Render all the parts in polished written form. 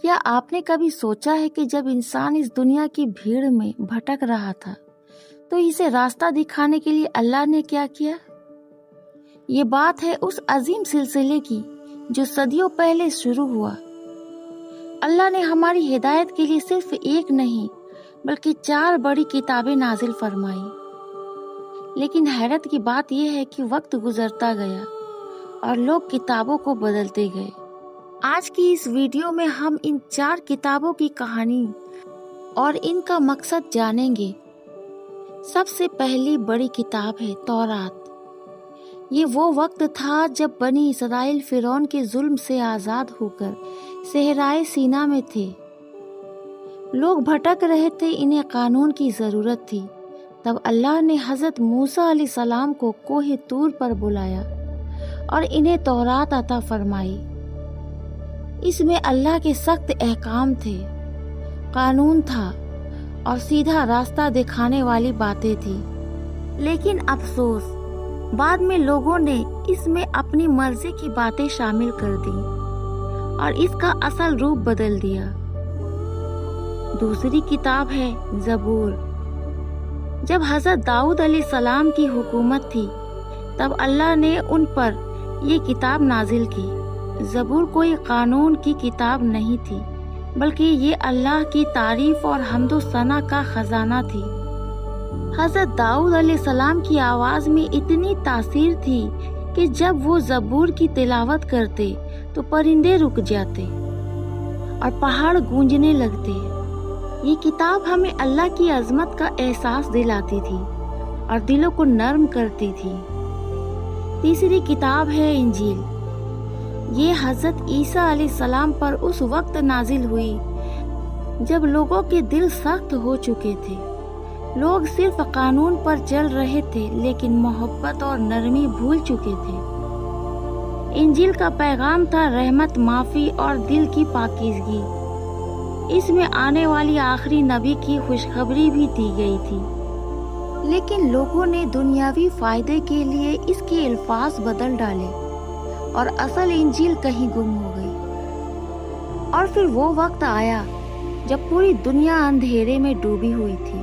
کیا آپ نے کبھی سوچا ہے کہ جب انسان اس دنیا کی بھیڑ میں بھٹک رہا تھا تو اسے راستہ دکھانے کے لیے اللہ نے کیا کیا؟ یہ بات ہے اس عظیم سلسلے کی جو صدیوں پہلے شروع ہوا۔ اللہ نے ہماری ہدایت کے لیے صرف ایک نہیں بلکہ 4 بڑی کتابیں نازل فرمائی۔ لیکن حیرت کی بات یہ ہے کہ وقت گزرتا گیا اور لوگ کتابوں کو بدلتے گئے۔ آج کی اس ویڈیو میں ہم ان 4 کتابوں کی کہانی اور ان کا مقصد جانیں گے۔ سب سے پہلی بڑی کتاب ہے تورات۔ یہ وہ وقت تھا جب بنی اسرائیل فرعون کے ظلم سے آزاد ہو کر صحرائے سینا میں تھے۔ لوگ بھٹک رہے تھے، انہیں قانون کی ضرورت تھی۔ تب اللہ نے حضرت موسیٰ علیہ السلام کو کوہ طور پر بلایا اور انہیں تورات عطا فرمائی۔ اس میں اللہ کے سخت احکام تھے، قانون تھا اور سیدھا راستہ دکھانے والی باتیں تھی۔ لیکن افسوس، بعد میں لوگوں نے اس میں اپنی مرضی کی باتیں شامل کر دیں اور اس کا اصل روپ بدل دیا۔ دوسری کتاب ہے زبور۔ جب حضرت داؤد علیہ السلام کی حکومت تھی تب اللہ نے ان پر یہ کتاب نازل کی۔ زبور کوئی قانون کی کتاب نہیں تھی بلکہ یہ اللہ کی تعریف اور حمد و ثنا کا خزانہ تھی۔ حضرت داؤد علیہ السلام کی آواز میں اتنی تاثیر تھی کہ جب وہ زبور کی تلاوت کرتے تو پرندے رک جاتے اور پہاڑ گونجنے لگتے۔ یہ کتاب ہمیں اللہ کی عظمت کا احساس دلاتی تھی اور دلوں کو نرم کرتی تھی۔ تیسری کتاب ہے انجیل۔ یہ حضرت عیسیٰ علیہ السلام پر اس وقت نازل ہوئی جب لوگوں کے دل سخت ہو چکے تھے۔ لوگ صرف قانون پر چل رہے تھے لیکن محبت اور نرمی بھول چکے تھے۔ انجیل کا پیغام تھا رحمت، معافی اور دل کی پاکیزگی۔ اس میں آنے والی آخری نبی کی خوشخبری بھی دی گئی تھی، لیکن لوگوں نے دنیاوی فائدے کے لیے اس کے الفاظ بدل ڈالے اور اصل انجیل کہیں گم ہو گئی۔ اور پھر وہ وقت آیا جب پوری دنیا اندھیرے میں ڈوبی ہوئی تھی۔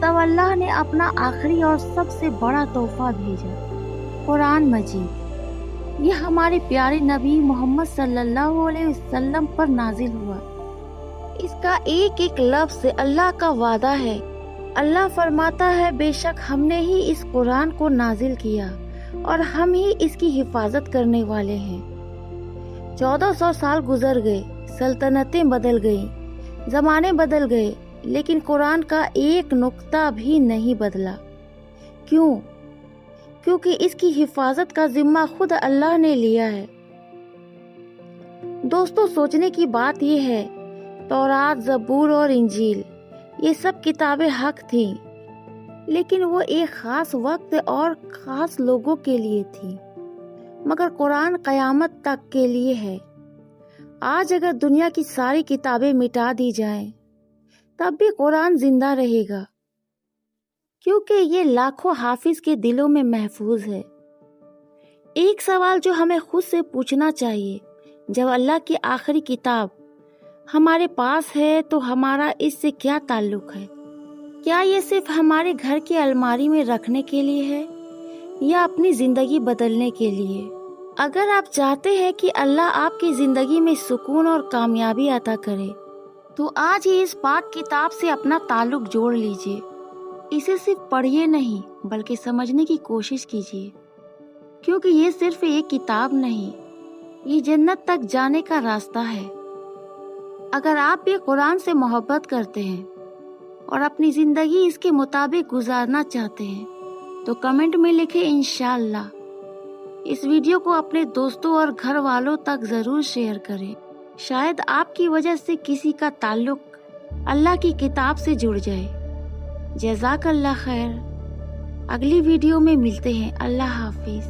تب اللہ نے اپنا آخری اور سب سے بڑا تحفہ بھیجا، قرآن مجید۔ یہ ہمارے پیارے نبی محمد صلی اللہ علیہ وسلم پر نازل ہوا۔ اس کا ایک ایک لفظ اللہ کا وعدہ ہے۔ اللہ فرماتا ہے، بے شک ہم نے ہی اس قرآن کو نازل کیا اور ہم ہی اس کی حفاظت کرنے والے ہیں۔ 1400 سال گزر گئے، سلطنتیں بدل گئیں، زمانے بدل گئے، لیکن قرآن کا ایک نقطہ بھی نہیں بدلا۔ کیوں؟ کیونکہ اس کی حفاظت کا ذمہ خود اللہ نے لیا ہے۔ دوستو، سوچنے کی بات یہ ہے، تورات، زبور اور انجیل یہ سب کتابیں حق تھیں، لیکن وہ ایک خاص وقت اور خاص لوگوں کے لیے تھی، مگر قرآن قیامت تک کے لیے ہے۔ آج اگر دنیا کی ساری کتابیں مٹا دی جائیں تب بھی قرآن زندہ رہے گا، کیونکہ یہ لاکھوں حافظ کے دلوں میں محفوظ ہے۔ ایک سوال جو ہمیں خود سے پوچھنا چاہیے، جب اللہ کی آخری کتاب ہمارے پاس ہے تو ہمارا اس سے کیا تعلق ہے؟ کیا یہ صرف ہمارے گھر کی الماری میں رکھنے کے لیے ہے یا اپنی زندگی بدلنے کے لیے؟ اگر آپ چاہتے ہیں کہ اللہ آپ کی زندگی میں سکون اور کامیابی عطا کرے تو آج ہی اس پاک کتاب سے اپنا تعلق جوڑ لیجئے۔ اسے صرف پڑھیے نہیں بلکہ سمجھنے کی کوشش کیجیے، کیونکہ یہ صرف ایک کتاب نہیں، یہ جنت تک جانے کا راستہ ہے۔ اگر آپ بھی قرآن سے محبت کرتے ہیں اور اپنی زندگی اس کے مطابق گزارنا چاہتے ہیں تو کمنٹ میں لکھیں انشاءاللہ۔ اس ویڈیو کو اپنے دوستوں اور گھر والوں تک ضرور شیئر کریں، شاید آپ کی وجہ سے کسی کا تعلق اللہ کی کتاب سے جڑ جائے۔ جزاک اللہ خیر۔ اگلی ویڈیو میں ملتے ہیں۔ اللہ حافظ۔